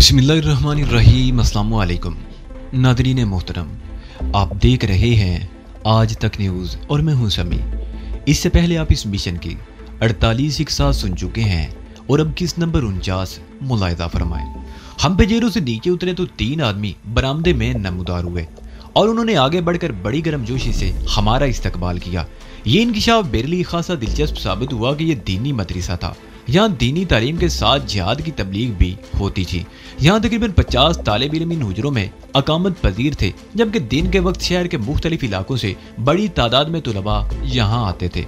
बिस्मिल्लाहिर्रहमानिर्रहीम। अस्सलामु अलैकुम नादरीन मोहतरम, आप देख रहे हैं आज तक न्यूज़ और मैं हूं समी। इससे पहले आप इस मिशन की 48 इकसात सुन चुके हैं और अब किस नंबर 49 मुलाहिजा फरमाएं। हम पेजेरों से नीचे उतरे तो 3 आदमी बरामदे में नमूदार हुए और उन्होंने आगे बढ़कर बड़ी गर्मजोशी से हमारा इस्तकबाल किया। ये इंकिशाफ मेरे लिए खासा दिलचस्प साबित हुआ कि यह दीनी मदरसा था। यहाँ दीनी तालीम के साथ जिहाद की तबलीग भी होती थी। यहाँ तकरीबन 50 तालिब इल्म इन हुजरों में अकामत पजीर थे, जबकि दिन के वक्त शहर के मुख्तलिफ इलाकों से बड़ी तादाद में तुलबा यहाँ आते थे।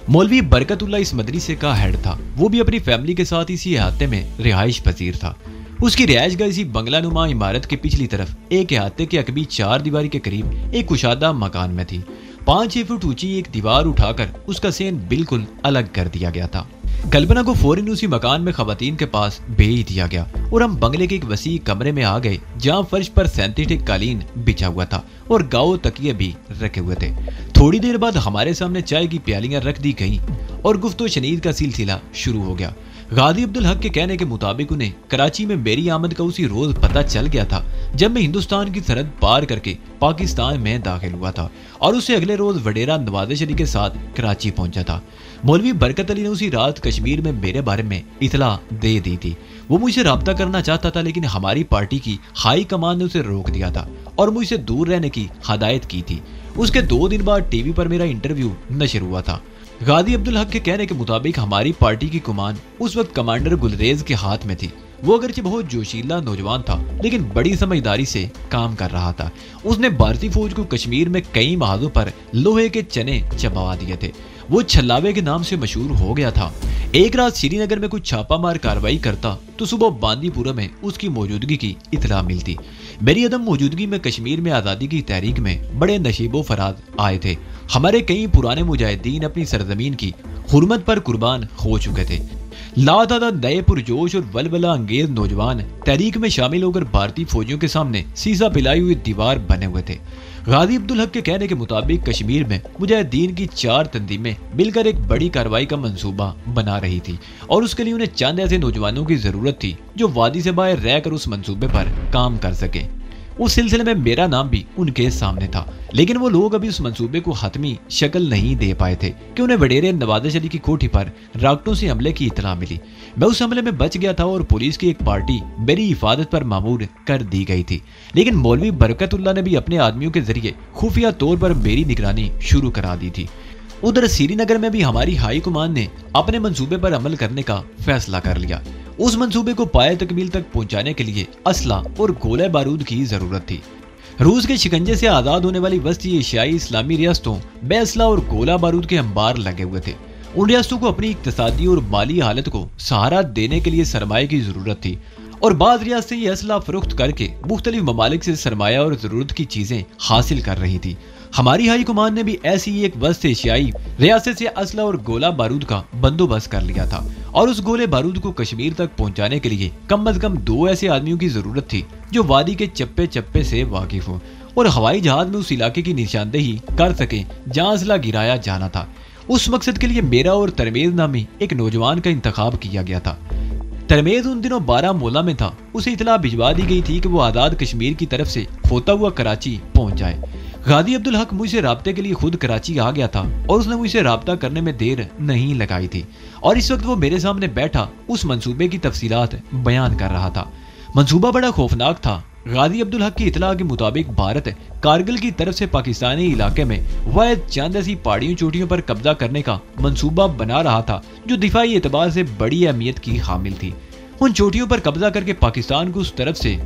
मौलवी बरकतुल्लाह इस मदरसे का हेड था। वो भी अपनी फैमिली के साथ इसी अहाते में रिहाइश पजीर था। उसकी रिहाइशगाह इसी बंगला नुमा इमारत के पिछली तरफ एक अहाते के अकबी 4 दीवारी के करीब एक कुशादा मकान में थी। 5-6 फुट ऊंची एक दीवार उठाकर उसका सेन बिल्कुल अलग कर दिया गया था। कल्पना को फौरन उसी मकान में खवातीन के पास भेज दिया गया और हम बंगले के एक वसी कमरे में आ गए, जहां फर्श पर सिंथेटिक कालीन बिछा हुआ था और गाओ तकिए भी रखे हुए थे। थोड़ी देर बाद हमारे सामने चाय की प्यालियां रख दी गईं और गुफ्तो शनीद का सिलसिला शुरू हो गया। गाजी अब्दुल हक के कहने के मुताबिक उन्हें कराची में मेरी आमद का उसी रोज पता चल गया था जब मैं हिंदुस्तान की सरहद पार करके पाकिस्तान में दाखिल हुआ था और उससे अगले रोज वडेरा नवाज़ शरीफ के साथ कराची पहुंचा था। मौलवी बरकत अली ने उसी रात कश्मीर में मेरे बारे में इतला दे दी थी। वो मुझसे रब्ता करना चाहता था, लेकिन हमारी पार्टी की हाई कमान ने उसे रोक दिया था और मुझसे दूर रहने की हदायत की थी। उसके 2 दिन बाद टीवी पर मेरा इंटरव्यू नशर हुआ था। गाजी अब्दुल हक के कहने के मुताबिक हमारी पार्टी की कमान उस वक्त कमांडर गुलरेज के हाथ में थी। वो अगरचे बहुत जोशीला नौजवान था, लेकिन बड़ी समझदारी से काम कर रहा था। उसने भारतीय फौज को कश्मीर में कई महाजों पर लोहे के चने चबवा दिए थे। वो छल्लावे के नाम से मशहूर हो गया था। एक रात श्रीनगर में कुछ छापामार कार्रवाई करता तो सुबह बांदीपुरा में उसकी मौजूदगी की इतला मिलती। मेरी अदम मौजूदगी में कश्मीर में आज़ादी की तहरीक में बड़े नशीबो फराज आए थे। हमारे कई पुराने मुजाहिदीन अपनी सरजमीन की हुर्मत पर कुर्बान हो चुके थे। लातादाद नए पुरजोश और वलवला अंगेज नौजवान तहरीक में शामिल होकर भारतीय फौजियों के सामने सीसा पिलाई हुई दीवार बने हुए थे। गाजी अब्दुल हक के कहने के मुताबिक कश्मीर में मुजाहिदीन की 4 तंजीमें मिलकर एक बड़ी कार्रवाई का मंसूबा बना रही थी और उसके लिए उन्हें चंद ऐसे नौजवानों की जरूरत थी जो वादी से बाहर रहकर उस मंसूबे पर काम कर सके। उस सिलसिले में मेरा नाम भी उनके सामने था, लेकिन वो लोग अभी उस मंसूबे को हतमी शक्ल नहीं दे पाए थे कि उन्हें वडेरे नवाज़ शरीफ की कोठी पर राकटों से हमले की इतला मिली। मैं उस हमले में बच गया था और पुलिस की एक पार्टी मेरी हिफाजत पर मामूर कर दी गई थी, लेकिन मौलवी बरकतुल्लाह ने भी अपने आदमियों के जरिए खुफिया तौर पर मेरी निगरानी शुरू करा दी थी। उधर श्रीनगर में भी हमारी हाई कमान ने अपने मंसूबे पर अमल करने का फैसला कर लिया। उस मंसूबे को पाए तकमील तक पहुंचाने के लिए असला और गोले बारूद की जरूरत थी। रूस के शिकंजे से आजाद होने वाली वस्ती एशियाई इस्लामी रियासतों में असला और गोला बारूद के अंबार लगे हुए थे। उन रियासतों को अपनी इक्तिसादी और माली हालत को सहारा देने के लिए सरमाए की जरूरत थी और बाद रियासतें ये असला फरोख्त करके मुख्तलिफ ममालिक से सरमाया और जरूरत की चीजें हासिल कर रही थी। हमारी हाई कमान ने भी ऐसी ही एक वस्त एशियाई रियासत से असला और गोला बारूद का बंदोबस्त कर लिया था और उस गोले बारूद को कश्मीर तक पहुंचाने के लिए कम अज कम 2 ऐसे आदमियों की जरूरत थी जो वादी के चप्पे चप्पे से वाकिफ हो और हवाई जहाज में उस इलाके की निशानदेही कर सके जहां असला गिराया जाना था। उस मकसद के लिए मेरा और तरमेज नामी एक नौजवान का इंतखाब किया गया था। तरमेज उन दिनों बारामूला में था। उसे इतला भिजवा दी गई थी कि वो आजाद कश्मीर की तरफ से होता हुआ कराची पहुंच जाए। गाजी अब्दुल हक मुझसे राब्ते के लिए खुद कराची आ गया था और उसने मुझसे राब्ता करने में देर नहीं लगाई थी और इस वक्त वो मेरे सामने बैठा उस मंसूबे की तफसीलात बयान कर रहा था। मंसूबा बड़ा खौफनाक था। गाजी अब्दुल हक की इतला के मुताबिक भारत कारगिल की तरफ से पाकिस्तानी इलाके में वाहिद चंद ऐसी पहाड़ियों चोटियों पर कब्जा करने का मंसूबा बना रहा था जो दिफाई एतबार से बड़ी अहमियत की हामिल थी। उन चोटियों पर कब्जा करके पाकिस्तान को उस तरफ से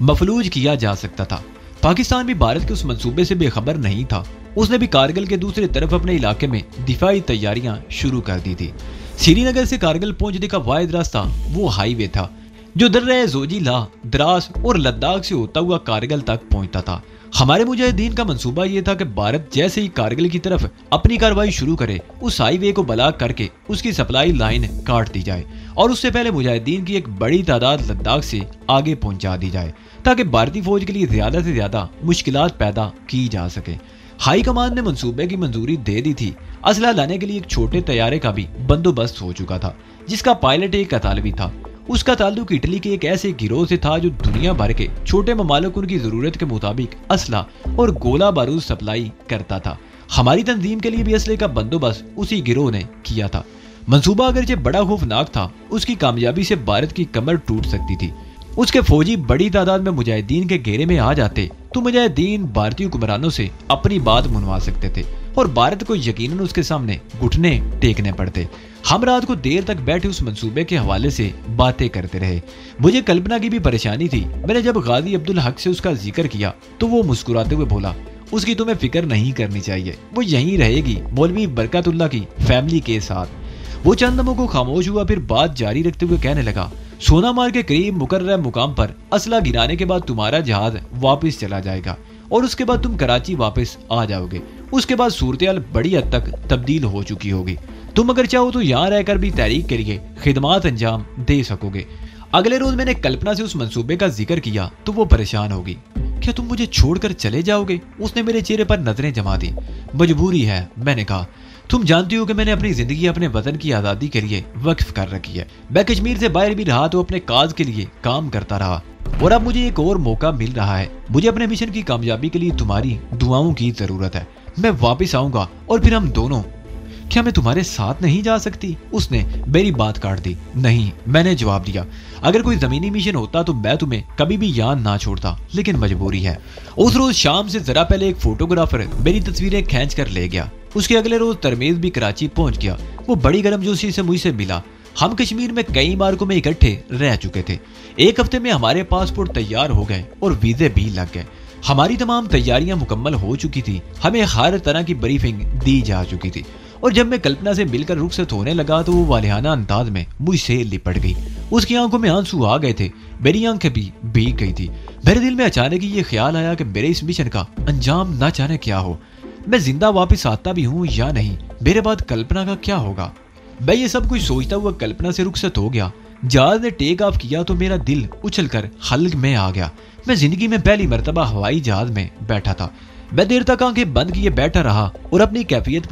मफलूज किया जा सकता था। पाकिस्तान भी भारत के उस मंसूबे से बेखबर नहीं था। उसने भी कारगिल के दूसरी तरफ अपने इलाके में दिफाई तैयारियां शुरू कर दी थी। श्रीनगर से कारगिल पहुंचने का वाहिद रास्ता वो हाईवे था जो दर्रे जोजिला, द्रास और लद्दाख से होता हुआ कारगिल तक पहुंचता था। हमारे मुजाहिदीन का मंसूबा यह था कि भारत जैसे ही कारगिल की तरफ अपनी कार्रवाई शुरू करे, उस हाईवे को ब्लॉक करके उसकी सप्लाई लाइन काट दी जाए और उससे पहले मुजाहिदीन की एक बड़ी तादाद लद्दाख से आगे पहुंचा दी जाए ताकि भारतीय फौज के लिए ज्यादा से ज्यादा मुश्किलात पैदा की जा सके। हाई कमान ने मंसूबे की मंजूरी दे दी थी। असला लाने के लिए एक छोटे तैयारे का भी बंदोबस्त हो चुका था जिसका पायलट एक अतालवी था। اس کا تعلق اٹلی کے ایک ایسے گروہ سے تھا جو دنیا بھر کے چھوٹے ممالک ان کی ضرورت کے مطابق اسلحہ اور گولہ بارود سپلائی کرتا تھا۔ ہماری تنظیم کے لیے بھی اسلحے کا بندوبست اسی گروہ نے کیا تھا۔ منصوبہ اگرچہ بڑا خوفناک تھا، اس کی کامیابی سے بھارت کی کمر ٹوٹ سکتی تھی۔ اس کے فوجی بڑی تعداد میں مجاہدین کے گھیرے میں آ جاتے تو مجاہدین بھارتی حکمرانوں سے اپنی بات منوا سکتے تھے اور بھارت کو یقیناً اس کے سامنے گھٹنے ٹیکنے پڑتے۔ ہم رات کو دیر تک بیٹھے اس منصوبے کے حوالے سے باتیں کرتے رہے۔ مجھے کلپنا کی بھی پریشانی تھی۔ میں نے جب غازی عبدالحق سے اس کا ذکر کیا تو وہ مسکراتے ہوئے بولا، اس کی تمہیں فکر نہیں کرنی چاہیے، وہ یہیں رہے گی مولوی برکت اللہ کی فیملی کے ساتھ۔ وہ چند لمحوں کو خاموش ہوا، پھر بات جاری رکھتے ہوئے کہنے لگا، سونا مار کے قریب مقررہ مقام پر اسلحہ گرانے کے بعد تمہارا جہاز واپس چلا جائے گا اور اس کے بعد تم کراچی واپس آ جاؤ گے۔ اس کے بعد صورتحال بڑی حد تک تبدیل ہو چکی ہوگی۔ تم اگر چاہو تو یہاں رہ کر بھی تحریک کے لیے خدمات انجام دے سکو گے۔ اگلے روز میں نے کلپنا سے اس منصوبے کا ذکر کیا تو وہ پریشان ہوگی۔ کیا تم مجھے چھوڑ کر چلے جاؤ گے؟ اس نے میرے چہرے پر نظریں جما دی۔ مجبوری ہے، میں نے کہا۔ تم جانتی ہو کہ میں نے اپنی زندگی اپنے وطن کی آزادی کے لیے وقف کر رکھی ہے۔ میں کشمیر سے باہر بھی رہا تو اپنے کاز کے لیے کام کرتا رہا اور اب مجھے ایک اور موقع مل رہا ہے۔ مجھے اپنے مشن کی کامیابی کے لیے تمہاری دعاؤں کی ضرورت ہے۔ میں واپس آؤں گا اور پھر ہم دونوں۔ کیا میں تمہارے ساتھ نہیں جا سکتی؟ اس نے میری بات کاٹ دی۔ نہیں، میں نے جواب دیا، اگر کوئی زمینی مشن ہوتا تو میں تمہیں کبھی بھی یاد نہ چھوڑتا، لیکن مجبوری ہے۔ اس روز شام سے ذرا پہلے ایک فوٹوگرافر میری تصویریں کھینچ کر لے گیا۔ اس کے اگلے روز ترمیز بھی کراچی پہنچ گیا۔ وہ بڑی گرم جوشی سے مجھ سے ملا۔ ہم کشمیر میں کئی مارکوں میں اکٹھے رہ چکے تھے۔ ایک ہفتے میں ہمارے پاسپورٹ تیار ہو گئے اور ویزے بھی لگ گئے۔ ہماری تمام تیاریاں مکمل ہو چکی تھی۔ ہمیں ہر طرح کی بریفنگ دی جا چکی تھی اور جب میں کلپنا سے مل کر رخصت ہونے لگا تو وہ والہانہ انداز میں مجھ سے لپٹ گئی۔ اس کی آنکھوں میں آنسو آ گئے تھے، میری آنکھیں بھی بھیگ گئی تھی۔ میرے دل میں اچانک یہ خیال آیا کہ میرے اس مشن کا انجام نہ جانے کیا ہو، میں زندہ واپس آتا بھی ہوں یا نہیں، میرے بعد کلپنا کا کیا ہوگا۔ میں یہ سب کچھ سوچتا ہوا کلپنا سے رخصت ہو گیا۔ جہاز نے ٹیک آف کیا تو میرا دل اچھل کر حلق میں آ گیا۔ میں زندگی میں پہلی مرتبہ ہوائی جہاز میں بیٹھا تھا۔ میں دیر تک آنکھیں بند کیے بیٹھا رہا اور اپنی کیفیت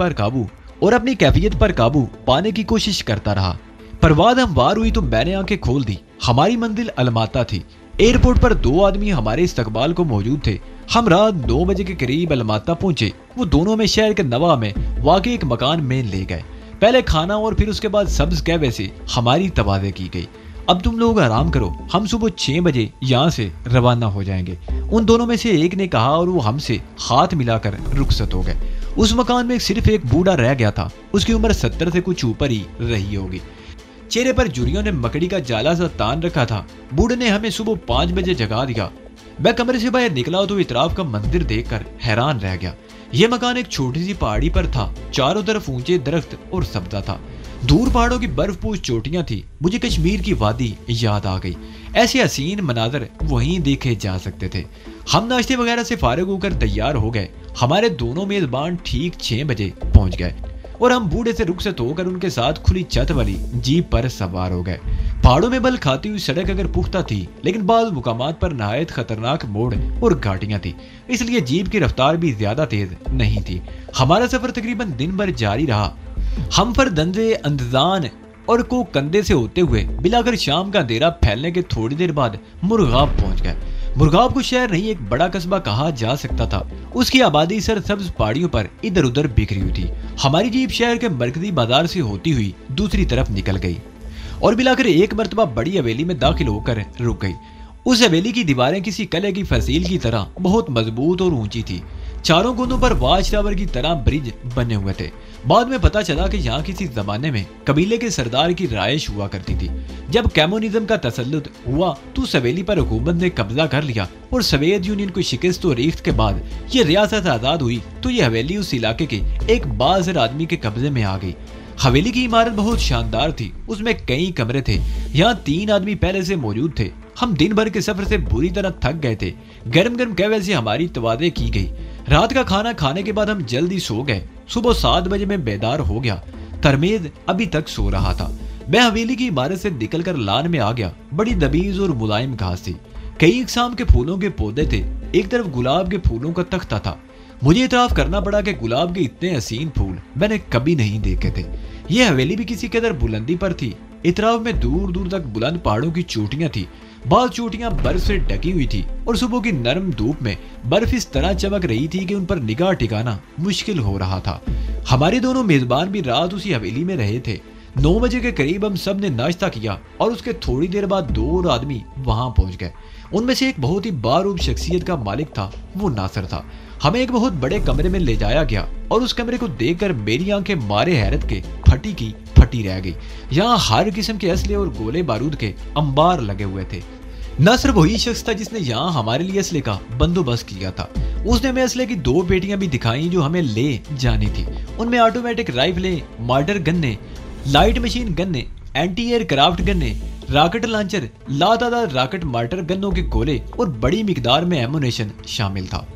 پر قابو پانے کی کوشش کرتا رہا۔ پرواز ہموار ہوئی تو میں نے آنکھیں کھول دی۔ ہماری منزل الماتا تھی۔ ایئرپورٹ پر 2 آدمی ہمارے استقبال کو موجود تھے۔ ہم رات 9 بجے کے قریب الماتا پہنچے۔ وہ دونوں میں شہر کے نواح میں واقع ایک مکان میں لے گئے۔ پہلے کھانا اور پھر اس کے بعد سبز کیبے سے ہماری تبادلہ کی گئی۔ اب تم لوگ آرام کرو، ہم صبح 6 بجے یہاں سے روانہ ہو جائیں گے، ان دونوں میں سے ایک نے کہا اور وہ ہم سے ہاتھ ملا کر رخصت ہو گئے۔ اس مکان میں صرف ایک بوڑھا رہ گیا تھا، اس کی عمر 70 سے کچھ اوپر ہی رہی ہوگی۔ چہرے پر جوریوں نے مکڑی کا جالا سا تان رکھا تھا۔ بوڑھے نے ہمیں صبح 5 بجے جگا دیا۔ میں کمرے سے باہر نکلا تو اطراف کا منظر دیکھ کر حیران رہ گیا۔ یہ مکان ایک چھوٹی سی پہاڑی پر تھا، چاروں طرف اونچے درخت اور سبزہ تھا، دور پہاڑوں کی برف پوش چوٹیاں تھی۔ مجھے کشمیر کی وادی یاد آ گئی، ایسے حسین مناظر وہیں دیکھے جا سکتے تھے۔ ہم ناشتے وغیرہ سے فارغ ہو کر تیار ہو گئے۔ ہمارے دونوں میزبان ٹھیک 6 بجے پہنچ گئے اور ہم بوڑھے سے رخصت ہو کر ان کے ساتھ کھلی چھت والی جیپ پر سوار ہو گئے۔ پہاڑوں میں بل کھاتی ہوئی سڑک اگر پختہ تھی، لیکن بعض مقامات پر نہایت خطرناک موڑ اور گھاٹیاں تھی، اس لیے جیپ کی رفتار بھی زیادہ تیز نہیں تھی۔ ہمارا سفر تقریباً دن بھر جاری رہا۔ ہم فردنزے اندزان اور کو کندھے سے ہوتے ہوئے بلاخر شام کا اندھیرا پھیلنے کے تھوڑی دیر بعد مرغاب پہنچ گئے۔ مرغاب کو شہر نہیں، ایک بڑا قصبہ کہا جا سکتا تھا۔ اس کی آبادی سرسبز پہاڑیوں پر ادھر ادھر بکھری ہوئی تھی۔ ہماری جیپ شہر کے مرکزی بازار سے ہوتی ہوئی دوسری طرف نکل گئی اور بلاخر ایک مرتبہ بڑی حویلی میں داخل ہو کر رک گئی۔ اس حویلی کی دیواریں کسی قلعے کی فصیل کی طرح بہت مضبوط اور اونچی تھی۔ چاروں کوندوں پر واچ ٹاور کی طرح برج بنے ہوئے تھے۔ بعد میں پتا چلا کہ یہاں کسی زمانے میں قبیلے کے سردار کی رہائش ہوا کرتی تھی۔ جب کمیونزم کا تسلط ہوا تو حویلی پر حکومت نے قبضہ کر لیا اور سوویت یونین کو شکست و ریخت کے بعد یہ ریاست آزاد ہوئی تو یہ حویلی اس علاقے کے ایک بااثر آدمی کے قبضے میں آ گئی۔ حویلی کی عمارت بہت شاندار تھی، اس میں کئی کمرے تھے۔ یہاں 3 آدمی پہلے سے موجود تھے۔ ہم دن بھر کے سفر سے بری طرح تھک گئے تھے۔ گرم گرم قہوے سے ہماری تبادلہ کی گئی۔ رات کا کھانا کھانے کے بعد ہم جلدی سو گئے۔ صبح 7 بجے میں بیدار ہو گیا۔ ترمیز ابھی تک سو رہا تھا۔ میں حویلی کی عمارت سے نکل کر لان میں آ گیا۔ بڑی دبیز اور ملائم گھاس تھی، کئی اقسام کے پھولوں کے پودے تھے، ایک طرف گلاب کے پھولوں کا تختہ تھا۔ مجھے اعتراف کرنا پڑا کہ گلاب کے اتنے حسین پھول میں نے کبھی نہیں دیکھے تھے۔ یہ حویلی بھی کسی قدر بلندی پر تھی इतराव में दूर दूर तक बुलंद पहाड़ों की चोटियां थी। बाल चोटियां बर्फ से ढकी हुई थी और सुबह की नरम धूप में बर्फ इस तरह चमक रही थी कि उन पर निगाह टिकाना मुश्किल हो रहा था। हमारे दोनों मेजबान भी रात उसी हवेली में रहे थे। 9 बजे के करीब हम सब ने नाश्ता किया और उसके थोड़ी देर बाद 2 और आदमी वहां पहुंच गए। उनमें से एक बहुत ही बारूद शख्सियत का मालिक था, वो नासिर था। हमें एक बहुत बड़े कमरे में ले जाया गया और उस कमरे को देखकर मेरी आंखें मारे हैरत के फटी की फटी रह गई। यहाँ हर किस्म के असले और गोले बारूद के अंबार लगे हुए थे। नासिर वही शख्स था जिसने यहाँ हमारे लिए असले का बंदोबस्त किया था। उसने हमें असले की 2 पेटियां भी दिखाई जो हमें ले जानी थी। उनमें ऑटोमेटिक राइफलें, मॉर्टर गन्ने, लाइट मशीन गन्ने, एंटी एयरक्राफ्ट गन्ने, रॉकेट लॉन्चर, लातादार रॉकेट मॉर्टर गन्नों के गोले और बड़ी मिकदार में एमुनेशन शामिल था।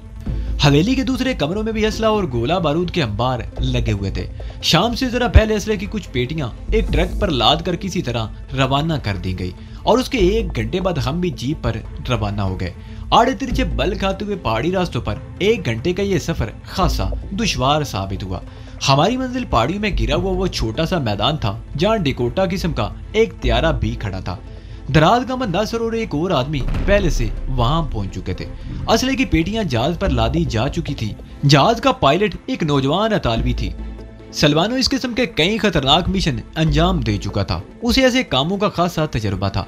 हवेली के दूसरे कमरों में भी असला और गोला बारूद के अंबार लगे हुए थे। शाम से जरा पहले असले की कुछ पेटियां एक ट्रक पर लाद कर किसी तरह रवाना कर दी गई और उसके 1 घंटे बाद हम भी जीप पर रवाना हो गए। आड़े तिरछे बल खाते हुए पहाड़ी रास्तों पर 1 घंटे का ये सफर खासा दुश्वार साबित हुआ। हमारी मंजिल पहाड़ियों में गिरा हुआ वो छोटा सा मैदान था जहाँ डिकोटा किस्म का एक त्यारा भी खड़ा था। दराज का नासिर और एक और आदमी पहले से वहां पहुंच चुके थे। असले की पेटियां जहाज पर लादी जा चुकी थी। जहाज का पायलट एक नौजवान अतालवी थी। सलवानो इस किस्म के कई खतरनाक मिशन अंजाम दे चुका था। उसे ऐसे कामों का खासा तजुर्बा था।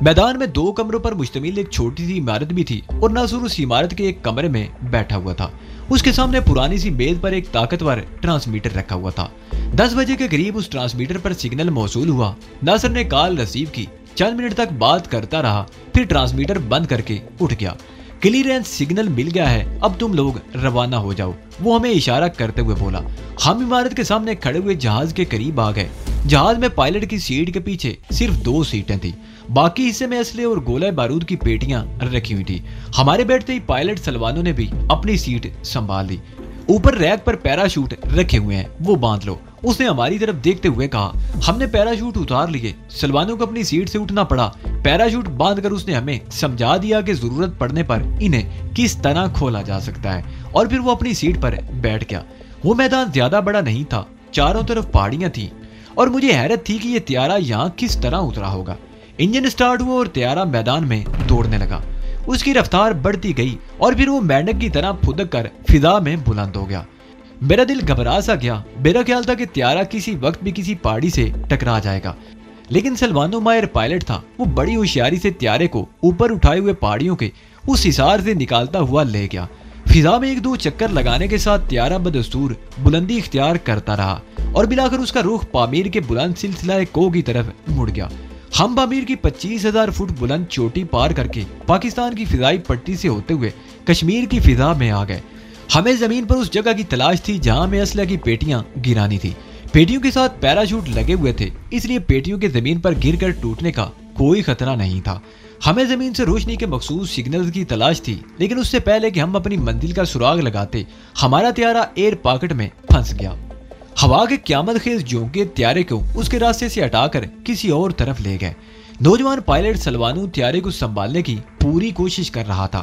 मैदान में 2 कमरों पर मुश्तमिल एक छोटी सी इमारत भी थी और नासिर उस इमारत के एक कमरे में बैठा हुआ था। उसके सामने पुरानी सी मेज पर एक ताकतवर ट्रांसमीटर रखा हुआ था। 10 बजे के करीब उस ट्रांसमीटर पर सिग्नल मौसूल हुआ। नासिर ने कॉल रिसीव की, चंद मिनट तक बात करता रहा, फिर ट्रांसमीटर बंद करके उठ गया। क्लियरेंस सिग्नल मिल गया है, अब तुम लोग रवाना हो जाओ, वो हमें इशारा करते हुए बोला। हम इमारत के सामने खड़े हुए जहाज के करीब आ गए। जहाज में पायलट की सीट के पीछे सिर्फ 2 सीटें थी। बाकी हिस्से में असले और गोला बारूद की पेटियां रखी हुई थी। हमारे बैठते ही पायलट सलवानों ने भी अपनी सीट संभाल ली। ऊपर रैक पर पैराशूट रखे हुए हैं, वो बांध लो, उसने हमारी तरफ देखते हुए कहा। हमने पैराशूट उतार लिए। सलवानों को अपनी सीट से उठना पड़ा। पैराशूट बांधकर उसने हमें समझा दिया कि जरूरत पड़ने पर इन्हें किस तरह खोला जा सकता है और फिर वो अपनी सीट पर बैठ गया। वो मैदान ज्यादा बड़ा नहीं था, चारों तरफ पहाड़ियां थी और मुझे हैरत थी कि ये त्यारा यहाँ किस तरह उतरा होगा। इंजन स्टार्ट हुआ और त्यारा मैदान में दौड़ने लगा। उसकी रफ्तार बढ़ती गई और फिर वो मेंढक की तरह फुदक कर फिजा में बुलंद हो गया। मेरा दिल घबरा सा गया। मेरा ख्याल था कि त्यारा किसी वक्त भी किसी पहाड़ी से टकरा जाएगा, लेकिन सलवानो मायर पायलट था। वो बड़ी होशियारी से त्यारे को ऊपर उठाए हुए पहाड़ियों के उस हिसार से निकालता हुआ ले गया। फिजा में 1-2 चक्कर लगाने के साथ त्यारा बदस्तूर बुलंदी इख्तियार करता रहा और बिलाकर उसका रुख पामीर के बुलंद सिलसिला को की तरफ मुड़ गया। हम पामीर की 25,000 फुट बुलंद चोटी पार करके पाकिस्तान की फिजाई पट्टी से होते हुए कश्मीर की फिजा में आ गए। हमें जमीन पर उस जगह की तलाश थी जहां में असला की पेटियां गिरानी थी। पेटियों के साथ पैराशूट लगे हुए थे, इसलिए पेटियों के जमीन पर गिरकर टूटने का कोई खतरा नहीं था। हमें जमीन से रोशनी के मखसूस सिग्नल की तलाश थी, लेकिन उससे पहले कि हम अपनी मंजिल का सुराग लगाते, हमारा त्यारा एयर पॉकेट में फंस गया। हवा के क्यामत खेज झोंके त्यारे को उसके रास्ते से हटाकर किसी और तरफ ले गए। नौजवान पायलट सलवानू त्यारे को संभालने की पूरी कोशिश कर रहा था,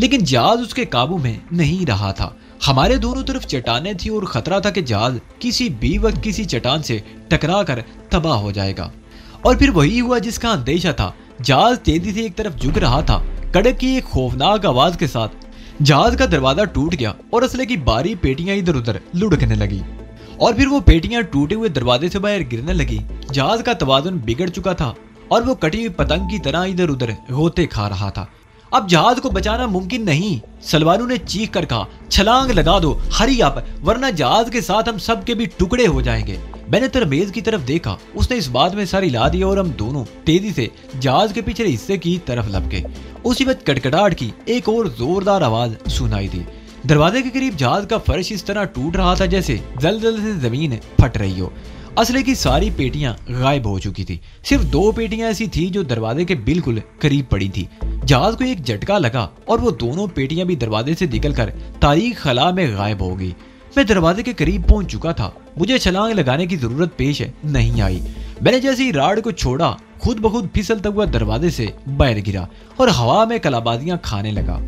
लेकिन जहाज उसके काबू में नहीं रहा था। हमारे दोनों तरफ चट्टानें थी और खतरा था कि जहाज किसी भी वक्त किसी चट्टान से टकरा कर तबाह हो जाएगा। और फिर वही हुआ जिसका अंदेशा था। जहाज तेजी से एक तरफ झुक रहा था। कड़क की एक खौफनाक आवाज के साथ जहाज का दरवाजा टूट गया और असले की बारी पेटियां इधर उधर लुढ़कने लगी और फिर वो पेटियां टूटे हुए दरवाजे से बाहर गिरने लगी। जहाज का तवाज़ुन बिगड़ चुका था और वो कटी हुई पतंग की तरह इधर उधर होते खा रहा था। अब जहाज को बचाना मुमकिन नहीं। सलवानू ने चीख कर कहा, छलांग लगा दो, हरी आप, वरना जहाज के साथ हम सब के भी टुकड़े हो जाएंगे। मैंने तरमेज की तरफ देखा, उसने इस बात में सर हिला दिया और हम दोनों तेजी से जहाज के पिछले हिस्से की तरफ लपके। उसी वक्त कड़कड़ाहट की एक और जोरदार आवाज सुनाई दी। दरवाजे के करीब जहाज का फर्श इस तरह टूट रहा था जैसे जल्जल से जमीन फट रही हो। असले की सारी पेटियां गायब हो चुकी थी। सिर्फ 2 पेटियां ऐसी थी जो दरवाजे के बिल्कुल करीब पड़ी थी। जहाज को एक झटका लगा और वो दोनों पेटियां भी दरवाजे से निकलकर तारीख खला में गायब हो गई। मैं दरवाजे के करीब पहुंच चुका था। मुझे छलांग लगाने की जरूरत पेश नहीं आई। मैंने जैसे ही राड को छोड़ा, खुद ब खुद फिसलता हुआ दरवाजे से बाहर गिरा और हवा में कलाबाजियां खाने लगा।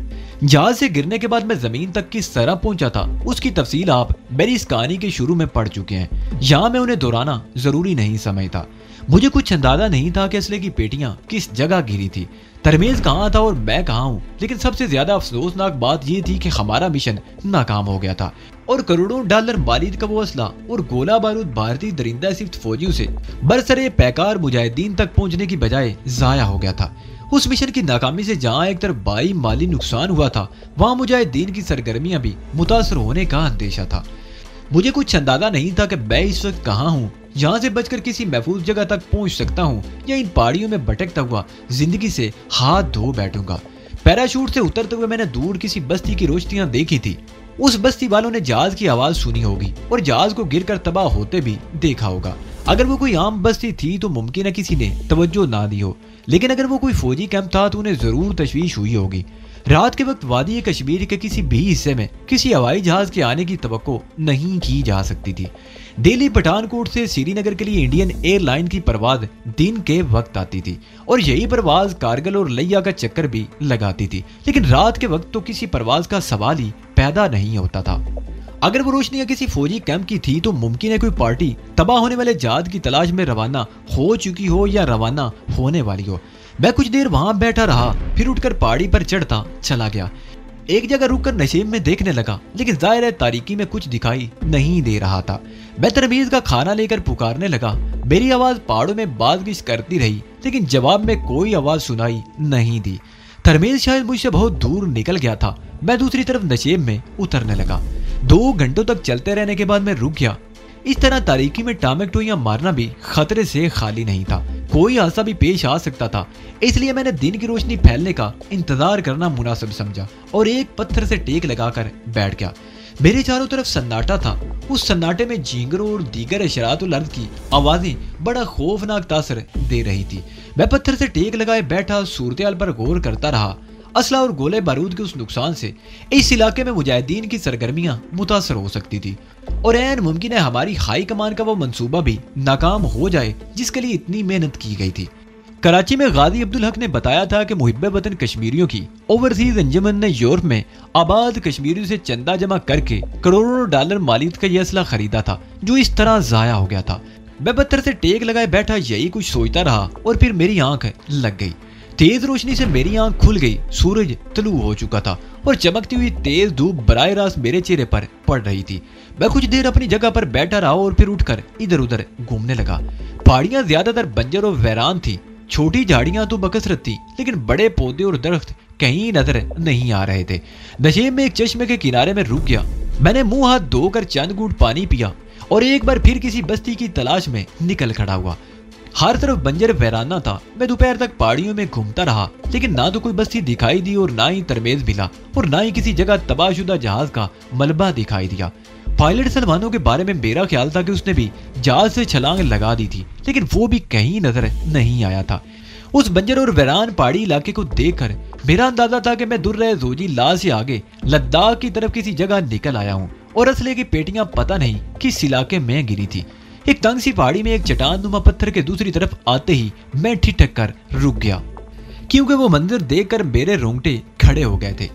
जहाज से गिरने के बाद मैं जमीन तक किस तरह पहुंचा था उसकी तफसील आप मेरी इस कहानी के शुरू में पढ़ चुके हैं। यहाँ मैं उन्हें दोहराना जरूरी नहीं समझता। मुझे कुछ अंदाजा नहीं था कि असले की पेटियां किस जगह गिरी थी, तरमीज कहाँ था और मैं कहाँ हूँ। लेकिन सबसे ज्यादा अफसोसनाक बात यह थी कि हमारा मिशन नाकाम हो गया था और करोड़ों डॉलर मालियत का वो असला और गोला बारूद भारतीय दरिंदा सिफ्त फौजियों से बरसरे पैकार मुजाहिदीन तक पहुंचने की बजाय जाया हो गया था। उस मिशन की नाकामी से जहां एक तरफ भारी माली नुकसान हुआ था, वहां मुजाहिदीन की सरगर्मियां भी मुतासर होने का अंदेशा था। मुझे कुछ अंदाजा नहीं था कि मैं इस वक्त कहाँ हूँ, यहाँ से बचकर किसी महफूज जगह तक पहुँच सकता हूँ या इन पहाड़ियों में भटकता हुआ जिंदगी से हाथ धो बैठूंगा। पैराशूट से उतरते हुए मैंने दूर किसी बस्ती की रोशनियां देखी थी। उस बस्ती वालों ने जहाज की आवाज सुनी होगी और जहाज को गिरकर तबाह होते भी देखा होगा। अगर वो कोई आम बस्ती थी तो मुमकिन है किसी ने तवज्जो ना दी हो, लेकिन अगर वो कोई फौजी कैंप था तो उन्हें जरूर तशवीश हुई होगी। रात के वक्त वादी कश्मीर के किसी भी हिस्से में किसी हवाई जहाज के आने की तवक्को नहीं की जा सकती थी। दिल्ली पठानकोट से श्रीनगर के लिए इंडियन एयरलाइन की परवाज दिन के वक्त आती थी और यही परवाज कारगिल और लिया का चक्कर भी लगाती थी, लेकिन रात के वक्त तो किसी परवाज का सवाल ही पैदा नहीं होता था। अगर वो रोशनियां किसी फौजी कैंप की थी तो मुमकिन है कोई पार्टी तबाह होने वाले जहाज की तलाश में रवाना हो चुकी हो या रवाना होने वाली हो। मैं कुछ देर वहां बैठा रहा, फिर उठकर पहाड़ी पर चढ़ता चला गया। एक जगह रुककर नशीब में देखने लगा, लेकिन जाहिर है तारीकी में कुछ दिखाई नहीं दे रहा था। मैं तरमीज का खाना लेकर पुकारने लगा। मेरी आवाज पहाड़ों में बाज़गिश करती रही, लेकिन जवाब में कोई आवाज सुनाई नहीं दी। तरमीज शायद मुझसे बहुत दूर निकल गया था। मैं दूसरी तरफ नशेब में उतरने लगा। 2 घंटों तक चलते रहने के बाद मैं रुक गया। इस तरह तारीकी में टामेक टोइयां मारना भी खतरे से खाली नहीं था, कोई हादसा भी पेश आ सकता था। इसलिए मैंने दिन की रोशनी फैलने का इंतजार करना मुनासिब समझा और एक पत्थर से टेक लगाकर बैठ गया। मेरे चारों तरफ सन्नाटा था। उस सन्नाटे में झींगरों और दीगर अशरातुल अर्द की आवाजें बड़ा खौफनाक तासर दे रही थी। मैं पत्थर से टेक लगाए बैठा सूरत-ए-हाल पर गौर करता रहा। असला और गोले बारूद के उस नुकसान से इस इलाके में मुजाहिदीन की सरगर्मियां मुतासर हो सकती थी और ऐन मुमकिन है हमारी हाई कमान का वो मंसूबा भी नाकाम हो जाए जिसके लिए इतनी मेहनत की गई थी। कराची में गाजी अब्दुल हक ने बताया था कि मुहिब्बे वतन कश्मीरियों की ओवरसीज अंजुमन ने यूरोप में आबाद कश्मीरियों से चंदा जमा करके करोड़ों डॉलर मालियत का यह असला खरीदा था जो इस तरह जाया हो गया था। मैं पत्थर से टेक लगाए बैठा यही कुछ सोचता रहा और फिर मेरी आंख लग गई। तेज रोशनी से मेरी आंख खुल गई। सूरज तलू हो चुका था और चमकती हुई तेज धूप बराह रास्त मेरे चेहरे पर पड़ रही थी। मैं कुछ देर अपनी जगह पर बैठा रहा और फिर उठकर इधर उधर घूमने लगा। पहाड़ियां ज्यादातर बंजर और वीरान थी। छोटी झाड़ियां तो बकसरत थी, लेकिन बड़े पौधे और दरख्त कहीं नजर नहीं आ रहे थे। नशेब में एक चश्मे के किनारे में रुक गया। मैंने मुंह हाथ धोकर चंद घूंट पानी पिया और एक बार फिर किसी बस्ती की तलाश में निकल खड़ा हुआ। हर तरफ बंजर वैराना था। मैं दोपहर तक पहाड़ियों में घूमता रहा, लेकिन ना तो कोई बस्ती दिखाई दी और ना ही तरमेज मिला और ना ही किसी जगह तबाहशुदा जहाज का मलबा दिखाई दिया। पायलट सलमानों के बारे में मेरा ख्याल था कि उसने भी जहाज से छलांग लगा दी थी, लेकिन वो भी कहीं नजर नहीं आया था। उस बंजर और वैरान पहाड़ी इलाके को देखकर मेरा अंदाजा था कि मैं दुर्रे जोजी ला से आगे लद्दाख की तरफ किसी जगह निकल आया हूँ और असले की पेटियां पता नहीं किस इलाके में गिरी थी। एक तंग सी पहाड़ी में एक चट्टान नुमा पत्थर के दूसरी तरफ आते ही मैं ठिठक कर रुक गया, क्योंकि वो मंजर देखकर मेरे रोंगटे खड़े हो गए थे।